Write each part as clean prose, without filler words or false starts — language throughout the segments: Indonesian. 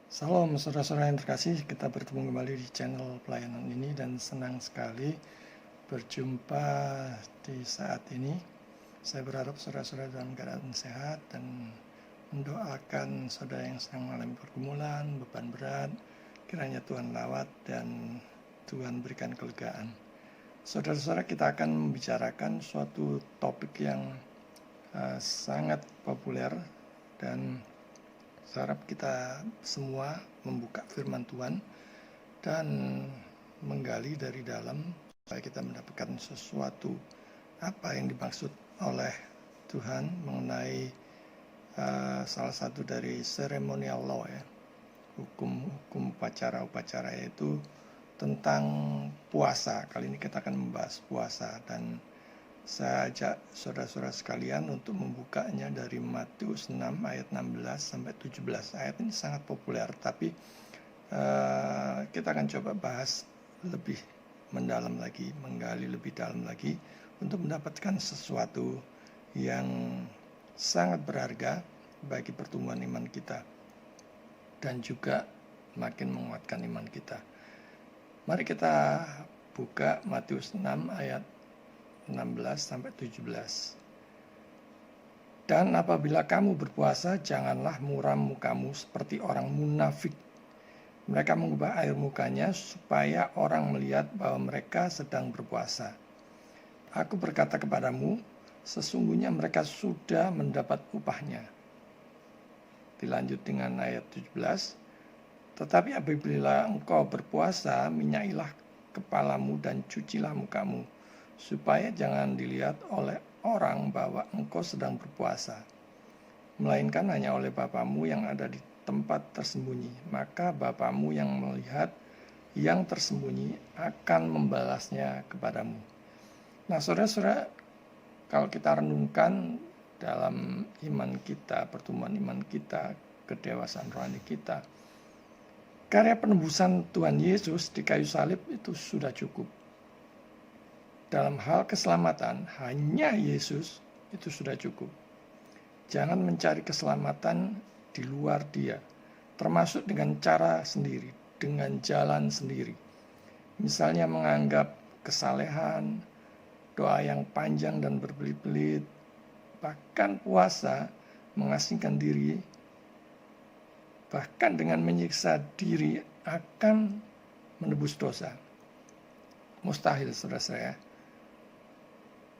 Salam saudara-saudara yang terkasih, kita bertemu kembali di channel pelayanan ini dan senang sekali berjumpa di saat ini. Saya berharap saudara-saudara dalam keadaan sehat dan mendoakan saudara yang sedang mengalami pergumulan, beban berat, kiranya Tuhan lawat dan Tuhan berikan kelegaan. Saudara-saudara, kita akan membicarakan suatu topik yang sangat populer dan saya harap kita semua membuka firman Tuhan dan menggali dari dalam supaya kita mendapatkan sesuatu apa yang dimaksud oleh Tuhan mengenai salah satu dari ceremonial law ya, hukum upacara yaitu tentang puasa. Kali ini kita akan membahas puasa dan saya ajak saudara-saudara sekalian untuk membukanya dari Matius 6 ayat 16 sampai 17. Ayat ini sangat populer, tapi kita akan coba bahas lebih mendalam lagi, menggali lebih dalam lagi untuk mendapatkan sesuatu yang sangat berharga bagi pertumbuhan iman kita dan juga makin menguatkan iman kita. Mari kita buka Matius 6 ayat 16 sampai 17. Dan apabila kamu berpuasa, janganlah muram mukamu seperti orang munafik. Mereka mengubah air mukanya supaya orang melihat bahwa mereka sedang berpuasa. Aku berkata kepadamu, sesungguhnya mereka sudah mendapat upahnya. Dilanjut dengan ayat 17. Tetapi apabila engkau berpuasa, minyailah kepalamu dan cucilah mukamu, supaya jangan dilihat oleh orang bahwa engkau sedang berpuasa, melainkan hanya oleh Bapamu yang ada di tempat tersembunyi. Maka Bapamu yang melihat yang tersembunyi akan membalasnya kepadamu. Nah, saudara-saudara, kalau kita renungkan dalam iman kita, pertumbuhan iman kita, kedewasaan rohani kita, karya penebusan Tuhan Yesus di kayu salib itu sudah cukup. Dalam hal keselamatan, hanya Yesus itu sudah cukup. Jangan mencari keselamatan di luar Dia, termasuk dengan cara sendiri, dengan jalan sendiri. Misalnya menganggap kesalehan, doa yang panjang dan berbelit-belit, bahkan puasa, mengasingkan diri, bahkan dengan menyiksa diri akan menebus dosa. Mustahil, saudara-saudara.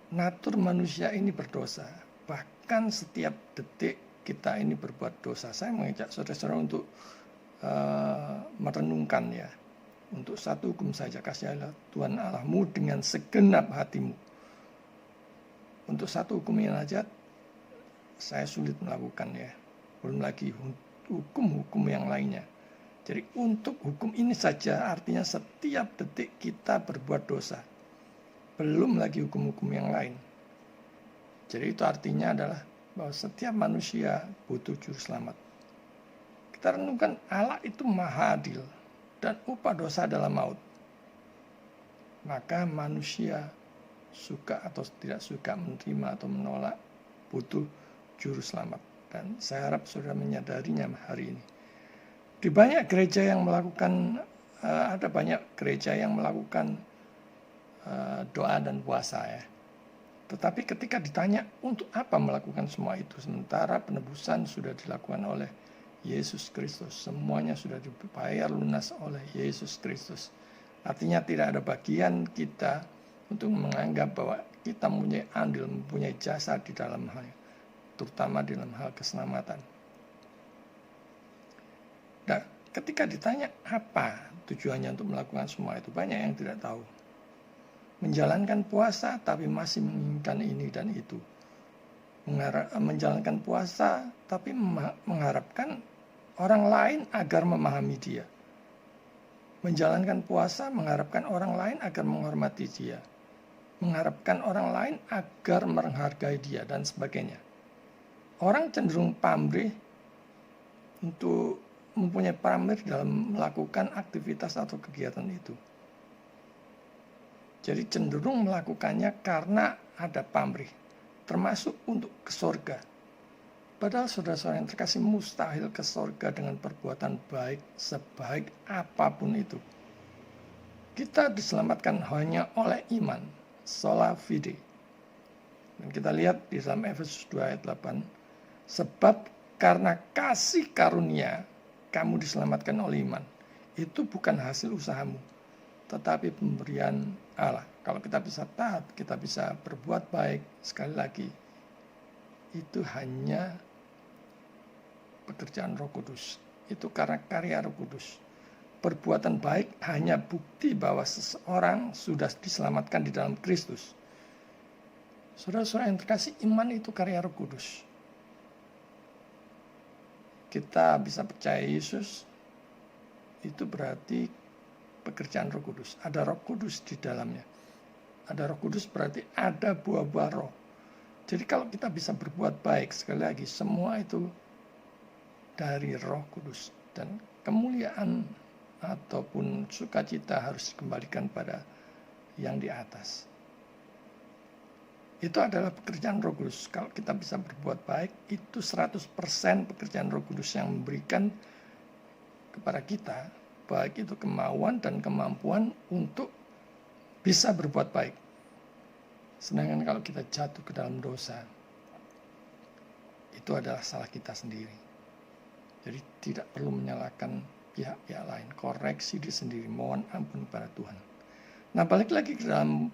Natur manusia ini berdosa. Bahkan setiap detik kita ini berbuat dosa. Saya mengajak saudara-saudara untuk merenungkan ya. Untuk satu hukum saja, kasihilah Tuhan Allahmu dengan segenap hatimu. Untuk satu hukum ini saja saya sulit melakukan ya. Belum lagi hukum-hukum yang lainnya. Jadi untuk hukum ini saja artinya setiap detik kita berbuat dosa. Belum lagi hukum-hukum yang lain. Jadi itu artinya adalah bahwa setiap manusia butuh juru selamat. Kita renungkan Allah itu maha adil dan upah dosa adalah maut. Maka manusia suka atau tidak suka, menerima atau menolak, butuh juru selamat. Dan saya harap saudara menyadarinya hari ini. Di banyak gereja yang melakukan, ada banyak gereja yang melakukan doa dan puasa ya. Tetapi ketika ditanya untuk apa melakukan semua itu, sementara penebusan sudah dilakukan oleh Yesus Kristus, semuanya sudah dibayar lunas oleh Yesus Kristus. Artinya tidak ada bagian kita untuk menganggap bahwa kita mempunyai andil, mempunyai jasa di dalam hal, terutama dalam hal keselamatan. Nah, ketika ditanya apa tujuannya untuk melakukan semua itu, banyak yang tidak tahu. Menjalankan puasa tapi masih menginginkan ini dan itu. Menjalankan puasa tapi mengharapkan orang lain agar memahami dia. Menjalankan puasa mengharapkan orang lain agar menghormati dia. Mengharapkan orang lain agar menghargai dia dan sebagainya. Orang cenderung pamrih untuk mempunyai pamrih dalam melakukan aktivitas atau kegiatan itu. Jadi cenderung melakukannya karena ada pamrih, termasuk untuk ke surga. Padahal saudara-saudara yang terkasih, mustahil ke surga dengan perbuatan baik sebaik apapun itu. Kita diselamatkan hanya oleh iman, sola fide. Dan kita lihat di dalam Efesus 2 ayat 8, sebab karena kasih karunia kamu diselamatkan oleh iman. Itu bukan hasil usahamu, tetapi pemberian Allah. Kalau kita bisa taat, kita bisa berbuat baik, sekali lagi, itu hanya pekerjaan Roh Kudus. Itu karena karya Roh Kudus. Perbuatan baik hanya bukti bahwa seseorang sudah diselamatkan di dalam Kristus. Saudara-saudara yang terkasih, iman itu karya Roh Kudus. Kita bisa percaya Yesus, itu berarti pekerjaan Roh Kudus. Ada Roh Kudus di dalamnya. Ada Roh Kudus berarti ada buah-buah roh. Jadi kalau kita bisa berbuat baik, sekali lagi, semua itu dari Roh Kudus. Dan kemuliaan ataupun sukacita harus dikembalikan pada yang di atas. Itu adalah pekerjaan Roh Kudus. Kalau kita bisa berbuat baik, itu 100% pekerjaan Roh Kudus yang memberikan kepada kita, baik itu kemauan dan kemampuan untuk bisa berbuat baik. Sedangkan kalau kita jatuh ke dalam dosa, itu adalah salah kita sendiri. Jadi tidak perlu menyalahkan pihak-pihak lain, koreksi diri sendiri, mohon ampun kepada Tuhan. Nah, balik lagi ke dalam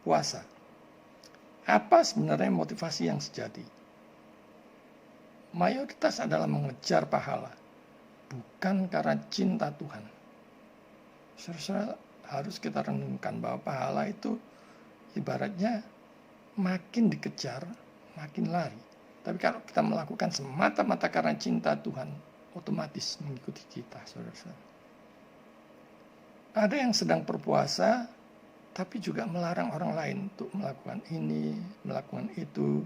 puasa. Apa sebenarnya motivasi yang sejati? Mayoritas adalah mengejar pahala, bukan karena cinta Tuhan. Saudara, harus kita renungkan bahwa pahala itu ibaratnya makin dikejar, makin lari. Tapi kalau kita melakukan semata-mata karena cinta Tuhan, otomatis mengikuti kita, saudara-saudara. Ada yang sedang berpuasa, tapi juga melarang orang lain untuk melakukan ini, melakukan itu,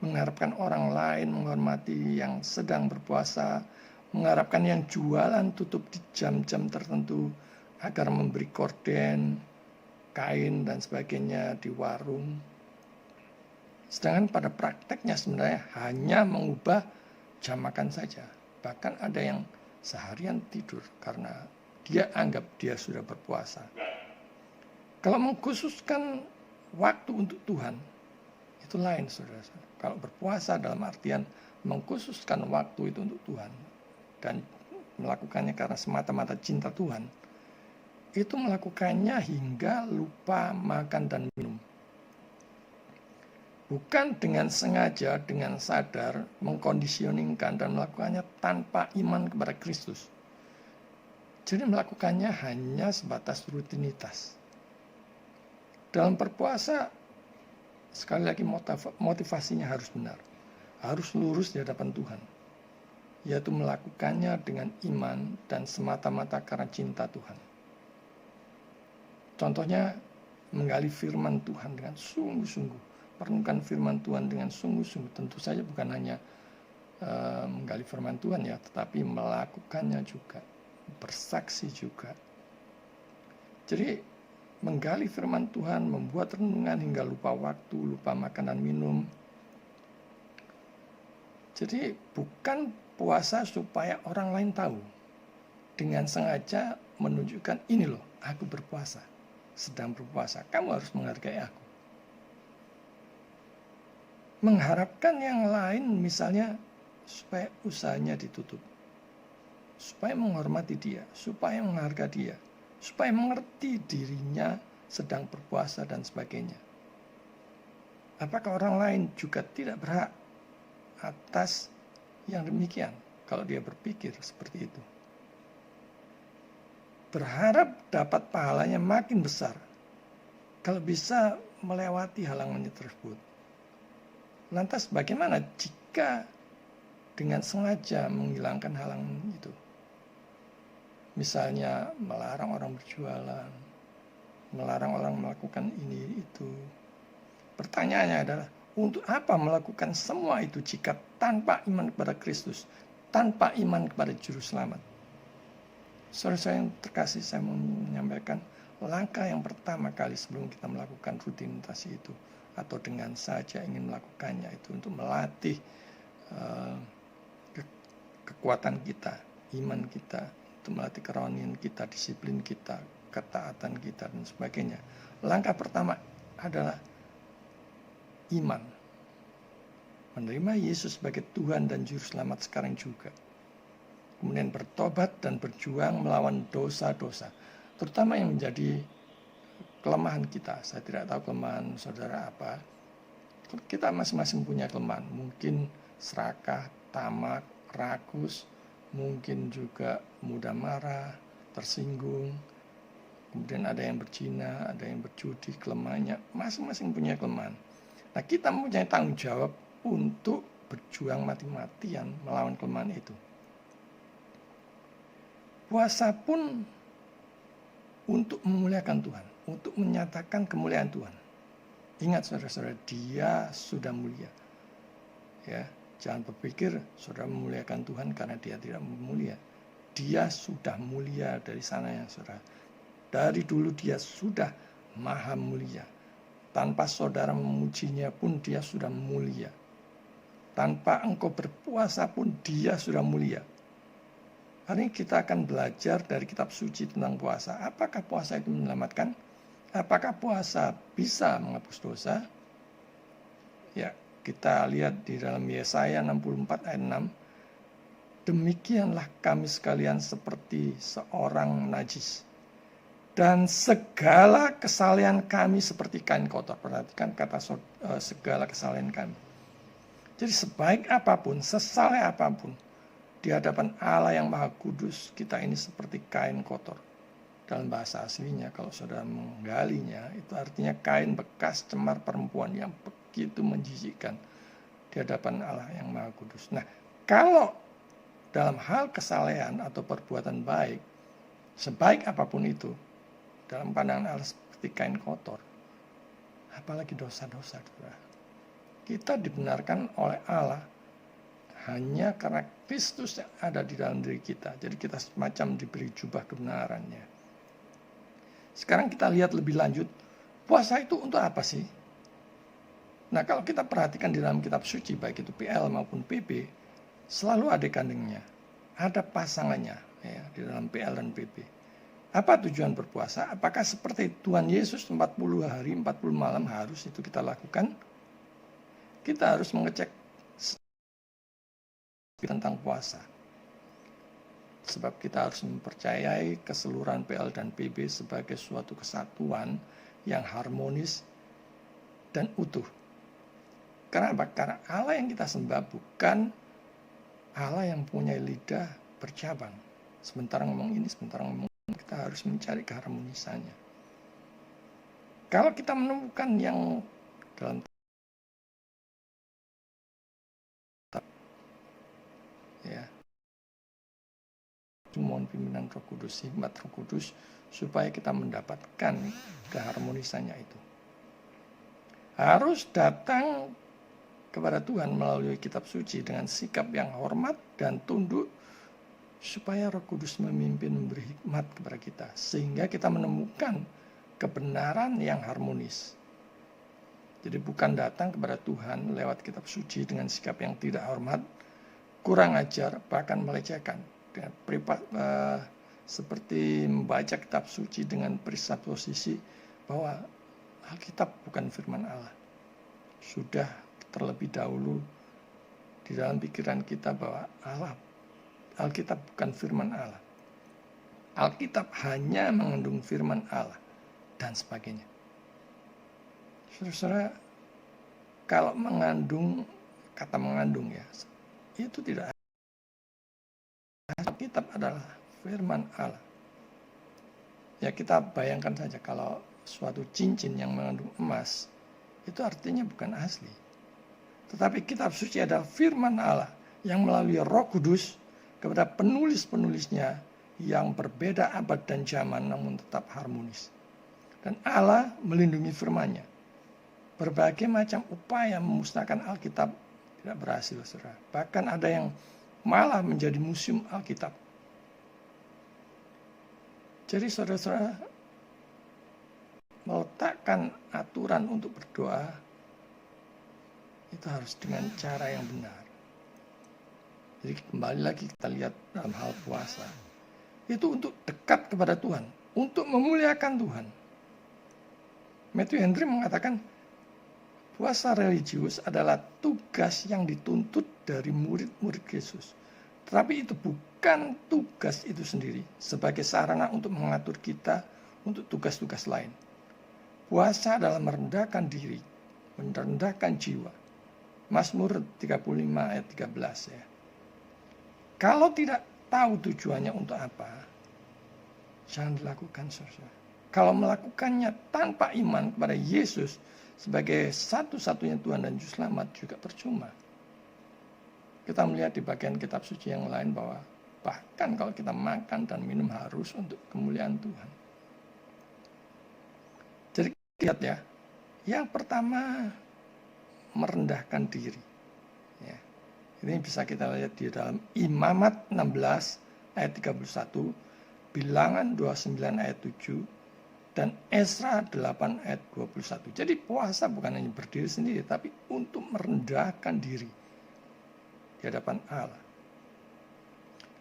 mengharapkan orang lain menghormati yang sedang berpuasa, mengharapkan yang jualan tutup di jam-jam tertentu agar memberi korden, kain, dan sebagainya di warung. Sedangkan pada prakteknya sebenarnya hanya mengubah jam makan saja. Bahkan ada yang seharian tidur karena dia anggap dia sudah berpuasa. Kalau mengkhususkan waktu untuk Tuhan, itu lain, saudara-saudara. Kalau berpuasa dalam artian mengkhususkan waktu itu untuk Tuhan dan melakukannya karena semata-mata cinta Tuhan, itu melakukannya hingga lupa makan dan minum. Bukan dengan sengaja, dengan sadar, mengkondisioningkan dan melakukannya tanpa iman kepada Kristus. Jadi melakukannya hanya sebatas rutinitas. Dalam berpuasa, sekali lagi motivasinya harus benar. Harus lurus di hadapan Tuhan. Yaitu melakukannya dengan iman dan semata-mata karena cinta Tuhan. Contohnya, menggali firman Tuhan dengan sungguh-sungguh. Merenungkan firman Tuhan dengan sungguh-sungguh. Tentu saja bukan hanya menggali firman Tuhan ya, tetapi melakukannya juga. Bersaksi juga. Jadi, menggali firman Tuhan, membuat renungan hingga lupa waktu, lupa makan dan minum. Jadi bukan puasa supaya orang lain tahu. Dengan sengaja menunjukkan, ini loh, aku berpuasa. Sedang berpuasa, kamu harus menghargai aku. Mengharapkan yang lain misalnya supaya usahanya ditutup. Supaya menghormati dia, supaya menghargai dia. Supaya mengerti dirinya sedang berpuasa dan sebagainya. Apakah orang lain juga tidak berhak atas yang demikian kalau dia berpikir seperti itu? Berharap dapat pahalanya makin besar kalau bisa melewati halangannya tersebut. Lantas bagaimana jika dengan sengaja menghilangkan halangan itu? Misalnya melarang orang berjualan, melarang orang melakukan ini itu. Pertanyaannya adalah, untuk apa melakukan semua itu jika tanpa iman kepada Kristus, tanpa iman kepada Juru Selamat? Saudara yang terkasih, saya mau menyampaikan langkah yang pertama kali sebelum kita melakukan rutinitas itu atau dengan saja ingin melakukannya itu untuk melatih kekuatan kita, iman kita, untuk melatih kerohanian kita, disiplin kita, ketaatan kita, dan sebagainya. Langkah pertama adalah iman. Menerima Yesus sebagai Tuhan dan Juru Selamat sekarang juga. Kemudian bertobat dan berjuang melawan dosa-dosa, terutama yang menjadi kelemahan kita. Saya tidak tahu kelemahan saudara apa. Kita masing-masing punya kelemahan. Mungkin serakah, tamak, rakus, mungkin juga mudah marah, tersinggung. Kemudian ada yang berzina, ada yang berjudi, kelemahannya. Masing-masing punya kelemahan. Nah, kita mempunyai tanggung jawab untuk berjuang mati-matian melawan kelemahan itu. Puasa pun untuk memuliakan Tuhan, untuk menyatakan kemuliaan Tuhan. Ingat saudara-saudara, Dia sudah mulia. Ya, jangan berpikir saudara memuliakan Tuhan karena Dia tidak mulia. Dia sudah mulia dari sana yang saudara. Dari dulu Dia sudah maha mulia. Tanpa saudara memujinya pun Dia sudah mulia. Tanpa engkau berpuasa pun Dia sudah mulia. Hari ini kita akan belajar dari kitab suci tentang puasa. Apakah puasa itu menyelamatkan? Apakah puasa bisa menghapus dosa? Ya, kita lihat di dalam Yesaya 64 ayat 6. Demikianlah kami sekalian seperti seorang najis. Dan segala kesalahan kami seperti kain kotor. Perhatikan kata segala kesalahan kami. Jadi sebaik apapun, sesaleh apapun, di hadapan Allah yang Maha Kudus, kita ini seperti kain kotor. Dalam bahasa aslinya, kalau saudara menggalinya, itu artinya kain bekas cemar perempuan yang begitu menjijikkan di hadapan Allah yang Maha Kudus. Nah, kalau dalam hal kesalehan atau perbuatan baik, sebaik apapun itu, dalam pandangan Allah seperti kain kotor, apalagi dosa-dosa. Kita dibenarkan oleh Allah hanya karena Kristus yang ada di dalam diri kita. Jadi kita semacam diberi jubah kebenarannya. Sekarang kita lihat lebih lanjut, puasa itu untuk apa sih? Nah, kalau kita perhatikan di dalam kitab suci, baik itu PL maupun PB, selalu ada kandungnya, ada pasangannya ya, di dalam PL dan PB. Apa tujuan berpuasa? Apakah seperti Tuhan Yesus 40 hari, 40 malam harus itu kita lakukan? Kita harus mengecek tentang puasa. Sebab kita harus mempercayai keseluruhan PL dan PB sebagai suatu kesatuan yang harmonis dan utuh. Kenapa? Karena Allah yang kita sembah bukan Allah yang punya lidah bercabang. Sementara ngomong ini, sementara ngomong ini, kita harus mencari keharmonisannya. Kalau kita menemukan yang dalam ya, mohon pimpinan Roh Kudus, hikmat Roh Kudus, supaya kita mendapatkan keharmonisannya itu. Harus datang kepada Tuhan melalui kitab suci dengan sikap yang hormat dan tunduk, supaya Roh Kudus memimpin, memberi hikmat kepada kita, sehingga kita menemukan kebenaran yang harmonis. Jadi bukan datang kepada Tuhan lewat kitab suci dengan sikap yang tidak hormat, kurang ajar, bahkan melecehkan. Seperti membaca kitab suci dengan presupposisi bahwa Alkitab bukan firman Allah. Sudah terlebih dahulu di dalam pikiran kita bahwa Alkitab bukan firman Allah. Alkitab hanya mengandung firman Allah dan sebagainya. Saudara, kalau mengandung, kata mengandung ya, itu tidak. Alkitab adalah firman Allah. Ya, kita bayangkan saja kalau suatu cincin yang mengandung emas, itu artinya bukan asli. Tetapi kitab suci adalah firman Allah yang melalui Roh Kudus kepada penulis-penulisnya yang berbeda abad dan zaman namun tetap harmonis. Dan Allah melindungi firman-Nya. Berbagai macam upaya memusnahkan Alkitab tidak berhasil, saudara. Bahkan ada yang malah menjadi museum Alkitab. Jadi saudara-saudara, meletakkan aturan untuk berdoa itu harus dengan cara yang benar. Jadi kembali lagi kita lihat dalam hal puasa, itu untuk dekat kepada Tuhan, untuk memuliakan Tuhan. Matthew Henry mengatakan, puasa religius adalah tugas yang dituntut dari murid-murid Yesus. Tetapi itu bukan tugas itu sendiri sebagai sarana untuk mengatur kita untuk tugas-tugas lain. Puasa adalah merendahkan diri, merendahkan jiwa. Mazmur 35 ayat 13 ya. Kalau tidak tahu tujuannya untuk apa, jangan dilakukan, saudara. Kalau melakukannya tanpa iman kepada Yesus sebagai satu-satunya Tuhan dan Juru Selamat juga percuma. Kita melihat di bagian kitab suci yang lain bahwa bahkan kalau kita makan dan minum harus untuk kemuliaan Tuhan. Jadi lihat ya, yang pertama merendahkan diri. Ya. Ini bisa kita lihat di dalam Imamat 16 ayat 31, Bilangan 29 ayat 7, dan Esra 8 ayat 21. Jadi puasa bukan hanya berdiri sendiri, tapi untuk merendahkan diri di hadapan Allah.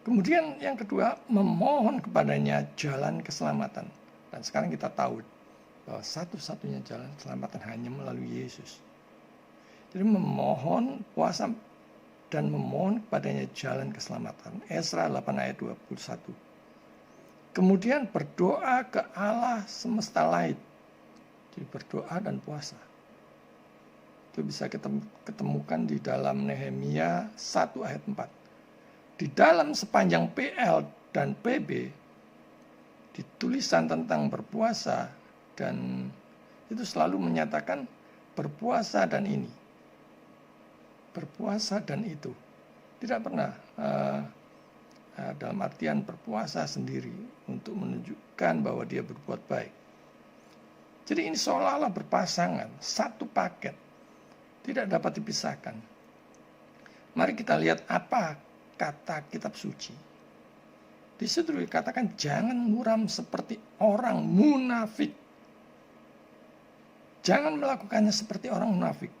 Kemudian yang kedua, memohon kepadanya jalan keselamatan. Dan sekarang kita tahu bahwa satu-satunya jalan keselamatan hanya melalui Yesus. Jadi memohon puasa dan memohon kepadanya jalan keselamatan. Esra 8 ayat 21. Kemudian berdoa ke Allah semesta langit. Jadi berdoa dan puasa. Itu bisa kita ketemukan di dalam Nehemia 1 ayat 4. Di dalam sepanjang PL dan PB, di tulisan tentang berpuasa, dan itu selalu menyatakan berpuasa dan ini. Berpuasa dan itu. Tidak pernah dalam artian berpuasa sendiri untuk menunjukkan bahwa dia berbuat baik. Jadi ini seolah-olah berpasangan, satu paket, tidak dapat dipisahkan. Mari kita lihat apa kata kitab suci. Di situ dikatakan jangan muram seperti orang munafik. Jangan melakukannya seperti orang munafik.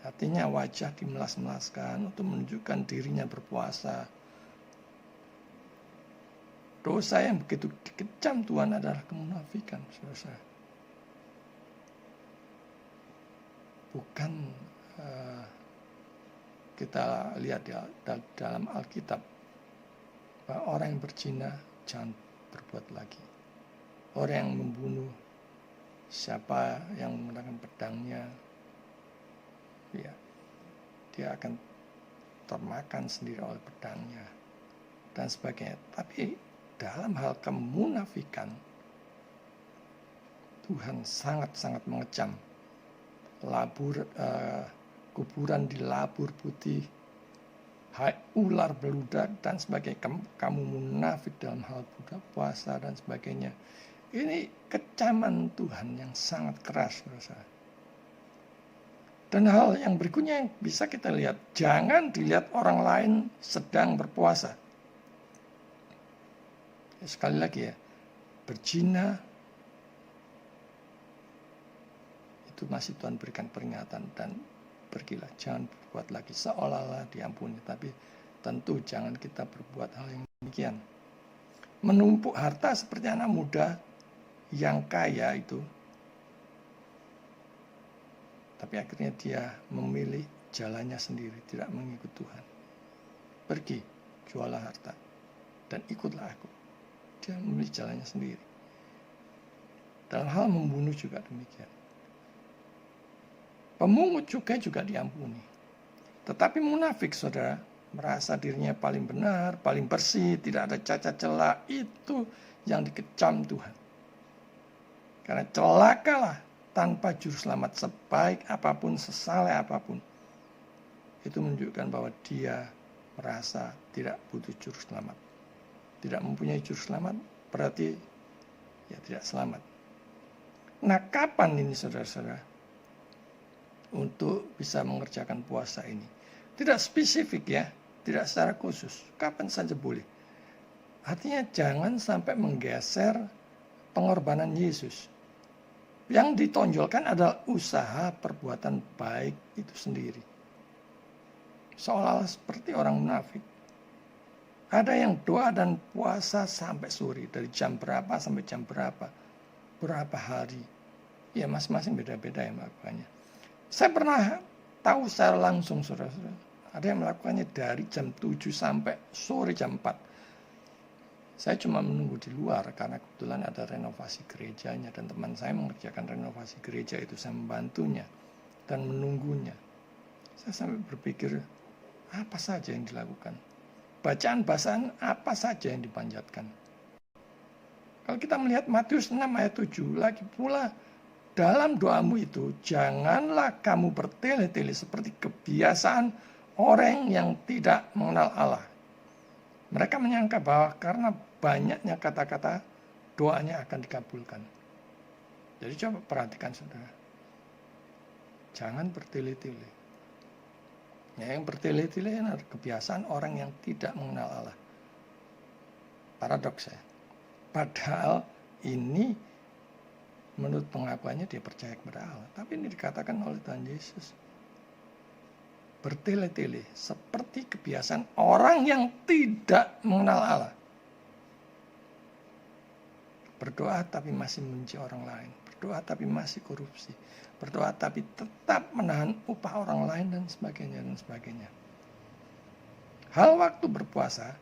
Artinya wajah dimelas-melaskan untuk menunjukkan dirinya berpuasa. Dosa yang begitu dikecam Tuhan adalah kemunafikan, saudara. Bukan kita lihat dalam Alkitab bahwa orang yang berzina jangan berbuat lagi. Orang yang membunuh, siapa yang menggunakan pedangnya, ya, dia akan termakan sendiri oleh pedangnya dan sebagainya. Tapi dalam hal kemunafikan, Tuhan sangat-sangat mengecam. Kuburan dilabur putih, hai ular beludak dan sebagainya. Kamu munafik dalam hal puasa dan sebagainya. Ini kecaman Tuhan yang sangat keras, saudara. Dan hal yang berikutnya yang bisa kita lihat, jangan dilihat orang lain sedang berpuasa. Sekali lagi ya, berzina itu masih Tuhan berikan peringatan dan pergilah, jangan berbuat lagi seolah-olah diampuni, tapi tentu jangan kita berbuat hal yang demikian. Menumpuk harta seperti anak muda yang kaya itu, tapi akhirnya dia memilih jalannya sendiri, tidak mengikut Tuhan. Pergi, jualah harta, dan ikutlah aku. Dia memilih jalannya sendiri. Dalam hal membunuh juga demikian. Pemungut cukai juga diampuni. Tetapi munafik, saudara, merasa dirinya paling benar, paling bersih, tidak ada cacat celah, itu yang dikecam Tuhan. Karena celakalah tanpa juru selamat, sebaik apapun, sesaleh apapun. Itu menunjukkan bahwa dia merasa tidak butuh juru selamat. Tidak mempunyai juru selamat, berarti ya tidak selamat. Nah, kapan ini saudara-saudara untuk bisa mengerjakan puasa ini? Tidak spesifik ya, tidak secara khusus. Kapan saja boleh. Artinya jangan sampai menggeser pengorbanan Yesus. Yang ditonjolkan adalah usaha perbuatan baik itu sendiri. Seolah-olah seperti orang munafik. Ada yang doa dan puasa sampai sore, dari jam berapa sampai jam berapa, berapa hari. Ya masing-masing beda-beda yang melakukannya. Saya pernah tahu secara langsung, saudara-saudara, ada yang melakukannya dari jam 7 sampai sore jam 4. Saya cuma menunggu di luar karena kebetulan ada renovasi gerejanya dan teman saya mengerjakan renovasi gereja itu, saya membantunya dan menunggunya. Saya sampai berpikir, apa saja yang dilakukan? Bacaan-bacaan apa saja yang dipanjatkan? Kalau kita melihat Matius 6 ayat 7, lagi pula dalam doamu itu, janganlah kamu bertele-tele seperti kebiasaan orang yang tidak mengenal Allah. Mereka menyangka bahwa karena banyaknya kata-kata, doanya akan dikabulkan. Jadi coba perhatikan saudara. Jangan bertele-tele. Ya, yang bertele-tele adalah kebiasaan orang yang tidak mengenal Allah. Paradoks ya. Padahal ini menurut pengakuannya dia percaya kepada Allah. Tapi ini dikatakan oleh Tuhan Yesus. Bertele-tele seperti kebiasaan orang yang tidak mengenal Allah. Berdoa tapi masih membenci orang lain. Berdoa tapi masih korupsi. Berdoa tapi tetap menahan upah orang lain dan sebagainya dan sebagainya. Hal waktu berpuasa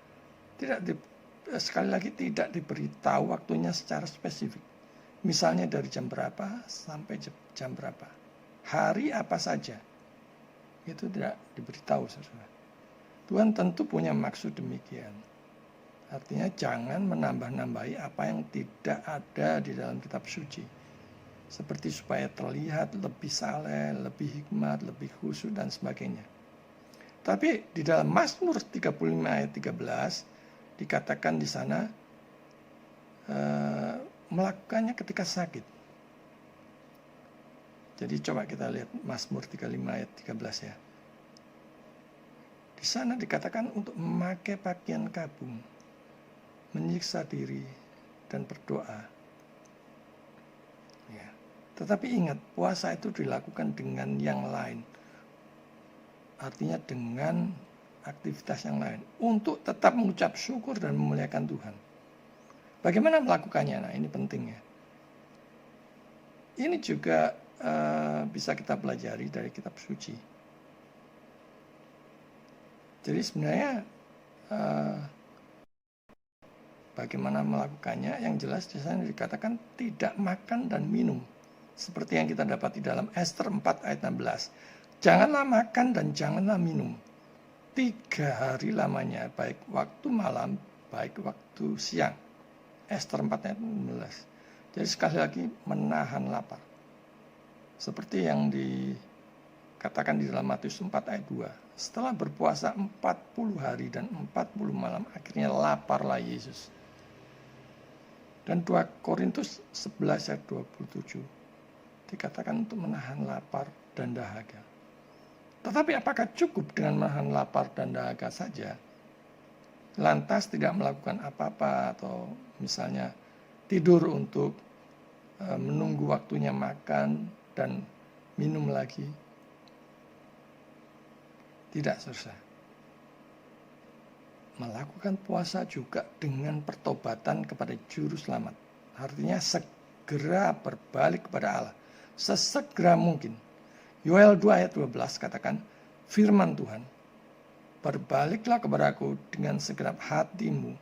sekali lagi tidak diberitahu waktunya secara spesifik. Misalnya dari jam berapa sampai jam berapa. Hari apa saja. Itu tidak diberitahu, saudara. Tuhan tentu punya maksud demikian. Artinya jangan menambah-nambahi apa yang tidak ada di dalam kitab suci. Seperti supaya terlihat lebih saleh, lebih hikmat, lebih khusyuk dan sebagainya. Tapi di dalam Mazmur 35 ayat 13 dikatakan di sana melakukannya ketika sakit. Jadi coba kita lihat Mazmur 35 ayat 13 ya. Di sana dikatakan untuk memakai pakaian kabung, menyiksa diri dan berdoa. Ya. Tetapi ingat, puasa itu dilakukan dengan yang lain. Artinya dengan aktivitas yang lain. Untuk tetap mengucap syukur dan memuliakan Tuhan. Bagaimana melakukannya? Nah ini penting ya. Ini juga bisa kita pelajari dari kitab suci. Jadi sebenarnya bagaimana melakukannya, yang jelas di sana dikatakan tidak makan dan minum. Seperti yang kita dapat di dalam Ester 4 ayat 16. Janganlah makan dan janganlah minum. 3 hari lamanya, baik waktu malam, baik waktu siang. Ester 4 ayat 16. Jadi sekali lagi menahan lapar. Seperti yang dikatakan di dalam Matius 4 ayat 2. Setelah berpuasa 40 hari dan 40 malam, akhirnya laparlah Yesus. Dan 2 Korintus 11 ayat 27 dikatakan untuk menahan lapar dan dahaga. Tetapi apakah cukup dengan menahan lapar dan dahaga saja? Lantas tidak melakukan apa-apa atau misalnya tidur untuk menunggu waktunya makan dan minum lagi? Tidak, saudara. Melakukan puasa juga dengan pertobatan kepada juru selamat. Artinya segera berbalik kepada Allah. Sesegera mungkin. Yoel 2 ayat 12 katakan, firman Tuhan, berbaliklah kepadaku dengan segenap hatimu,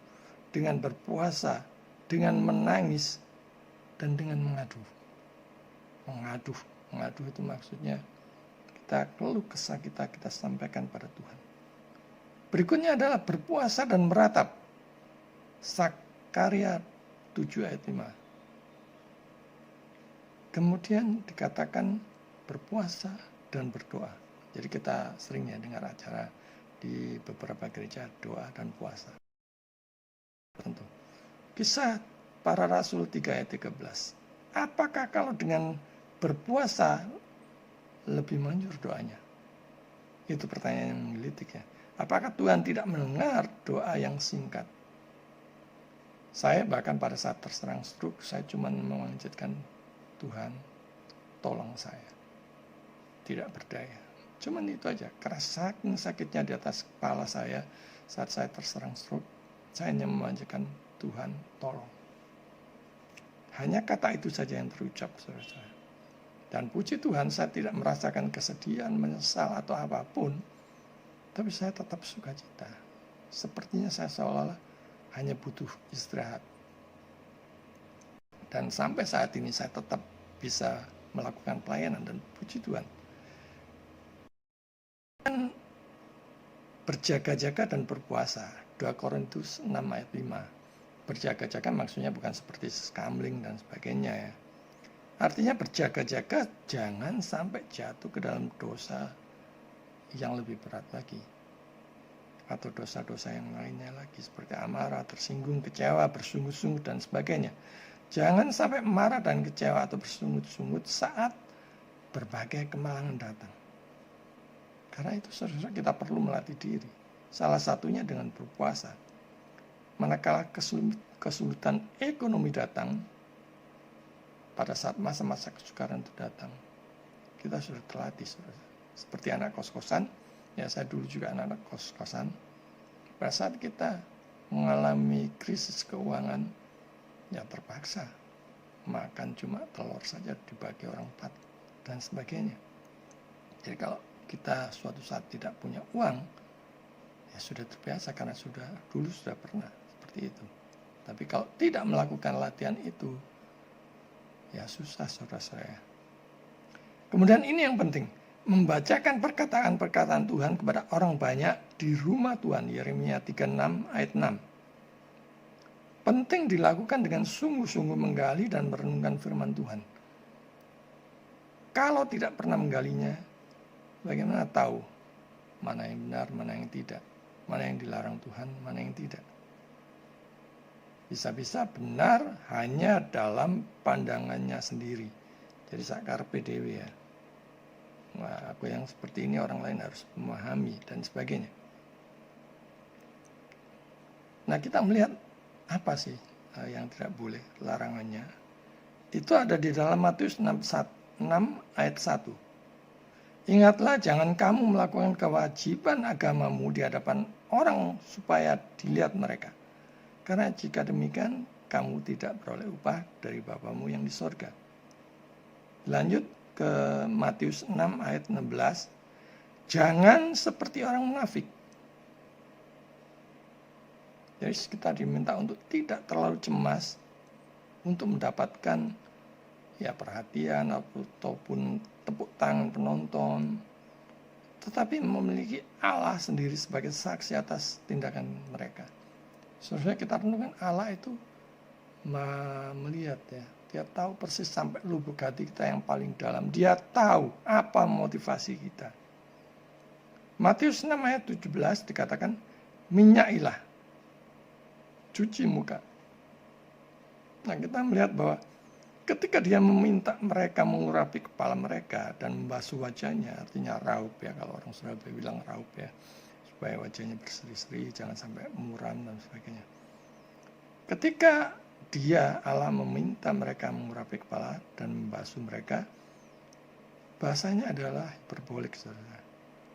dengan berpuasa, dengan menangis, dan dengan mengadu. Mengadu itu maksudnya kita keluh kesah kita sampaikan pada Tuhan. Berikutnya adalah berpuasa dan meratap. Sakarya 7 ayat 5. Kemudian dikatakan berpuasa dan berdoa. Jadi kita seringnya dengar acara di beberapa gereja doa dan puasa. Tentu. Kisah para Rasul 3 ayat 13. Apakah kalau dengan berpuasa lebih manjur doanya? Itu pertanyaan yang menggelitik ya. Apakah Tuhan tidak mendengar doa yang singkat? Saya bahkan pada saat terserang stroke, saya cuma memanjatkan Tuhan, tolong saya. Tidak berdaya. Cuman itu aja. Karena saking sakitnya di atas kepala saya saat saya terserang stroke, saya hanya memanjakan Tuhan, tolong. Hanya kata itu saja yang terucap, saudara-saudara. Dan puji Tuhan, saya tidak merasakan kesedihan, menyesal, atau apapun. Tapi saya tetap sukacita. Sepertinya saya seolah-olah hanya butuh istirahat. Dan sampai saat ini saya tetap bisa melakukan pelayanan dan puji Tuhan. Dan berjaga-jaga dan berpuasa. 2 Korintus 6 ayat 5. Berjaga-jaga maksudnya bukan seperti skamling dan sebagainya ya. Artinya berjaga-jaga jangan sampai jatuh ke dalam dosa yang lebih berat lagi. Atau dosa-dosa yang lainnya lagi seperti amarah, tersinggung, kecewa, bersungut-sungut dan sebagainya. Jangan sampai marah dan kecewa atau bersungut-sungut saat berbagai kemalangan datang. Karena itu saudara kita perlu melatih diri. Salah satunya dengan berpuasa. Manakala kesulitan ekonomi datang, pada saat masa-masa kesukaran itu datang, kita sudah terlatih. Seperti anak kos-kosan, ya saya dulu juga anak kos-kosan. Pada saat kita mengalami krisis keuangan, ya terpaksa makan cuma telur saja dibagi orang 4 dan sebagainya. Jadi kalau kita suatu saat tidak punya uang, ya sudah terbiasa karena dulu sudah pernah seperti itu. Tapi kalau tidak melakukan latihan itu, ya susah saudara-saudara. Kemudian ini yang penting, membacakan perkataan-perkataan Tuhan kepada orang banyak di rumah Tuhan. Yeremia 36 ayat 6. Penting dilakukan dengan sungguh-sungguh menggali dan merenungkan firman Tuhan. Kalau tidak pernah menggalinya, bagaimana tahu mana yang benar, mana yang tidak, mana yang dilarang Tuhan, mana yang tidak. Bisa-bisa benar hanya dalam pandangannya sendiri. Jadi sakar PDW ya. Wah, aku yang seperti ini orang lain harus memahami dan sebagainya. Nah kita melihat apa sih yang tidak boleh, larangannya. Itu ada di dalam Matius 6 ayat 1. Ingatlah jangan kamu melakukan kewajiban agamamu di hadapan orang supaya dilihat mereka. Karena jika demikian, kamu tidak beroleh upah dari Bapamu yang di sorga. Lanjut ke Matius 6 ayat 16. Jangan seperti orang munafik. Jadi kita diminta untuk tidak terlalu cemas untuk mendapatkan ya perhatian ataupun tepuk tangan penonton. Tetapi memiliki Allah sendiri sebagai saksi atas tindakan mereka. Seharusnya kita renungkan Allah itu melihat ya. Dia tahu persis sampai lubuk hati kita yang paling dalam. Dia tahu apa motivasi kita. Matius 6 ayat 17 dikatakan, minyailah, cuci muka. Nah kita melihat bahwa ketika dia meminta mereka mengurapi kepala mereka dan membasuh wajahnya, artinya raup ya, kalau orang Surabaya bilang raup ya, supaya wajahnya berseri-seri, jangan sampai muram dan sebagainya. Ketika Allah meminta mereka mengurapi kepala dan membasuh mereka, bahasanya adalah hiperbolik, saudara.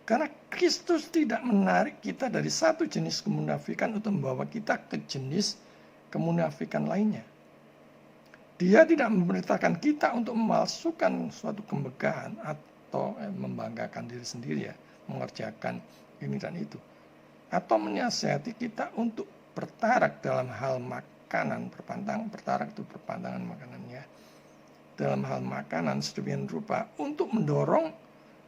Karena Kristus tidak menarik kita dari satu jenis kemunafikan untuk membawa kita ke jenis kemunafikan lainnya. Dia tidak memerintahkan kita untuk memalsukan suatu kemegahan atau membanggakan diri sendiri ya, mengerjakan ini dan itu. Atau menasihati kita untuk bertarak dalam hal makanan, bertarak itu perpantangan makanannya. Dalam hal makanan sedemikian rupa untuk mendorong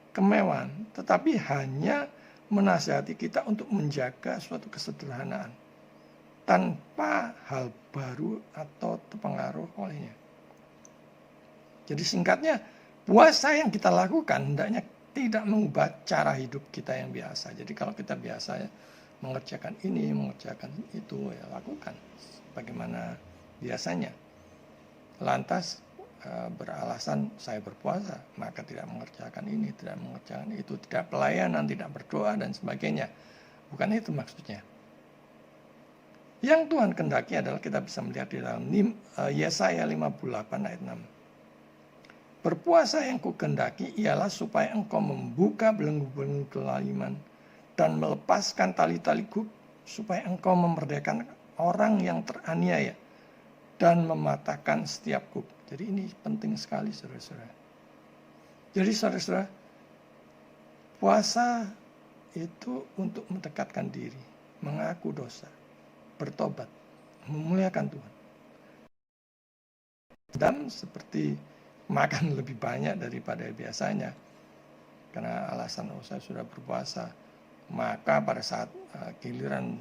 kemewahan, tetapi hanya menasihati kita untuk menjaga suatu kesederhanaan tanpa hal baru atau terpengaruh olehnya. Jadi singkatnya, puasa yang kita lakukan hendaknya tidak mengubah cara hidup kita yang biasa. Jadi kalau kita biasa mengerjakan ini, mengerjakan itu, ya lakukan bagaimana biasanya. Lantas beralasan saya berpuasa, maka tidak mengerjakan ini, tidak mengerjakan itu, tidak pelayanan, tidak berdoa dan sebagainya. Bukan itu maksudnya. Yang Tuhan kehendaki adalah kita bisa melihat di dalam Yesaya 58 ayat 6. Berpuasa yang kukendaki ialah supaya engkau membuka belenggu-belenggu kelaliman dan melepaskan tali-tali kuk, supaya engkau memerdekakan orang yang teraniaya dan mematahkan setiap kuk. Jadi ini penting sekali, saudara-saudara. Jadi saudara-saudara, puasa itu untuk mendekatkan diri, mengaku dosa, bertobat, memuliakan Tuhan. Dan seperti makan lebih banyak daripada biasanya, karena alasan saya sudah berpuasa, maka pada saat giliran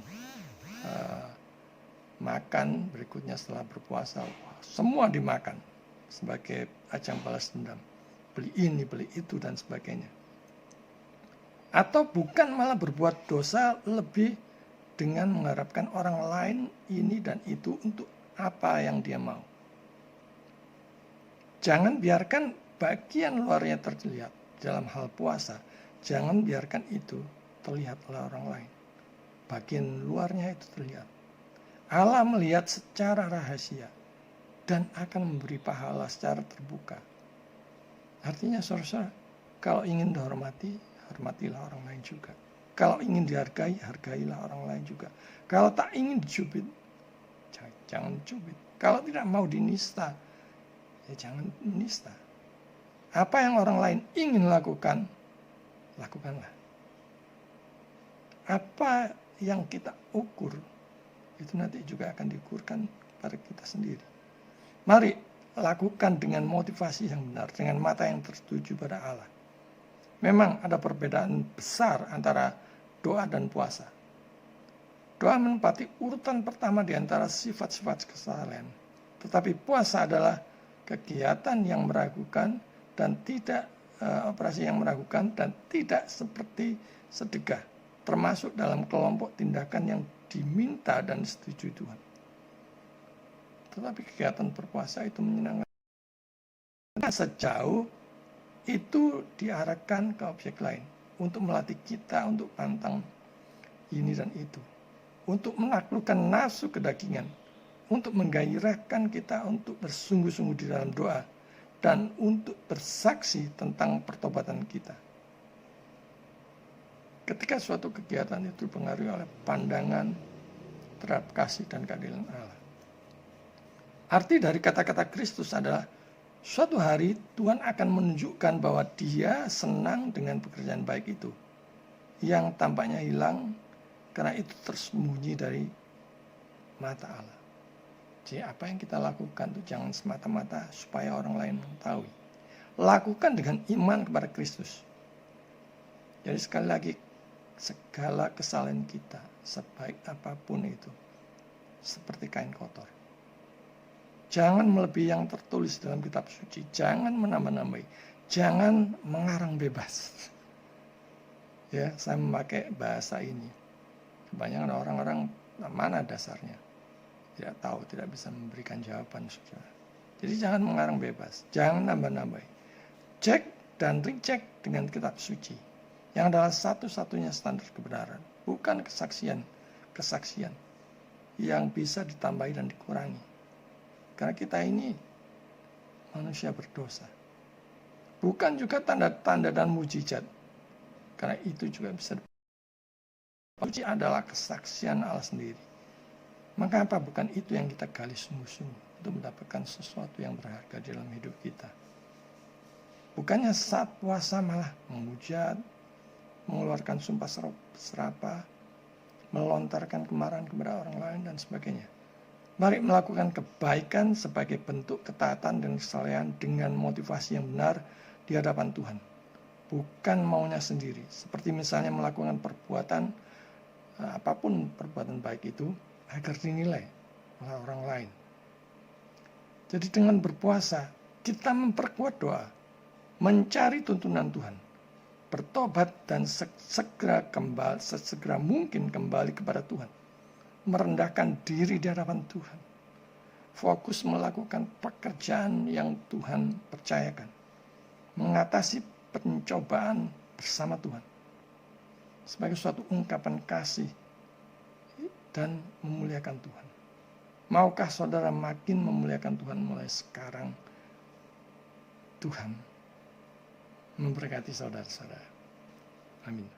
makan berikutnya setelah berpuasa, semua dimakan sebagai ajang balas dendam, beli ini, beli itu, dan sebagainya. Atau bukan malah berbuat dosa lebih dengan mengharapkan orang lain ini dan itu untuk apa yang dia mau. Jangan biarkan bagian luarnya terlihat dalam hal puasa. Jangan biarkan itu terlihat oleh orang lain. Bagian luarnya itu terlihat. Allah melihat secara rahasia dan akan memberi pahala secara terbuka. Artinya saudara, kalau ingin dihormati, hormatilah orang lain juga. Kalau ingin dihargai, hargailah orang lain juga. Kalau tak ingin dicubit, jangan dicubit. Kalau tidak mau dinista, ya jangan menista. Apa yang orang lain ingin lakukan, lakukanlah. Apa yang kita ukur, itu nanti juga akan diukurkan pada kita sendiri. Mari lakukan dengan motivasi yang benar, dengan mata yang tertuju pada Allah. Memang ada perbedaan besar antara doa dan puasa. Doa menempati urutan pertama di antara sifat-sifat kesalehan. Tetapi puasa adalah kegiatan yang meragukan dan tidak operasi yang meragukan dan tidak seperti sedekah, termasuk dalam kelompok tindakan yang diminta dan disetujui Tuhan. Tetapi kegiatan berpuasa itu menyenangkan. Sejauh itu diarahkan ke objek lain untuk melatih kita untuk pantang ini dan itu, untuk menaklukkan nafsu kedagingan, untuk menggairahkan kita untuk bersungguh-sungguh di dalam doa, dan untuk bersaksi tentang pertobatan kita. Ketika suatu kegiatan itu dipengaruhi oleh pandangan terhadap kasih dan keadilan Allah. Arti dari kata-kata Kristus adalah suatu hari Tuhan akan menunjukkan bahwa Dia senang dengan pekerjaan baik itu, yang tampaknya hilang karena itu tersembunyi dari mata Allah. Jadi apa yang kita lakukan itu jangan semata-mata supaya orang lain mengetahui. Lakukan dengan iman kepada Kristus. Jadi sekali lagi, segala kesalahan kita, sebaik apapun itu, seperti kain kotor. Jangan melebihi yang tertulis dalam kitab suci. Jangan menambah-nambahi. Jangan mengarang bebas. Ya, saya memakai bahasa ini. Kebanyakan orang-orang, mana dasarnya? Tidak tahu, tidak bisa memberikan jawaban, saudara. Jadi jangan mengarang bebas, jangan nambah-nambahi. Cek dan recheck dengan kitab suci, yang adalah satu-satunya standar kebenaran, bukan kesaksian yang bisa ditambahi dan dikurangi. Karena kita ini manusia berdosa. Bukan juga tanda-tanda dan mujizat, karena itu juga bisa. Suci adalah kesaksian Allah sendiri. Maka apa bukan itu yang kita gali sungguh-sungguh untuk mendapatkan sesuatu yang berharga dalam hidup kita. Bukannya saat puasa malah menghujat, mengeluarkan sumpah serapah, melontarkan kemarahan kepada orang lain dan sebagainya. Mari melakukan kebaikan sebagai bentuk ketaatan dan kesalehan dengan motivasi yang benar di hadapan Tuhan. Bukan maunya sendiri. Seperti misalnya melakukan perbuatan, apapun perbuatan baik itu, agar dinilai oleh orang lain. Jadi dengan berpuasa, kita memperkuat doa, mencari tuntunan Tuhan, bertobat dan sesegera mungkin kembali kepada Tuhan, merendahkan diri di hadapan Tuhan, fokus melakukan pekerjaan yang Tuhan percayakan, mengatasi pencobaan bersama Tuhan, sebagai suatu ungkapan kasih dan memuliakan Tuhan. Maukah saudara makin memuliakan Tuhan mulai sekarang Tuhan memberkati saudara-saudara. Amin.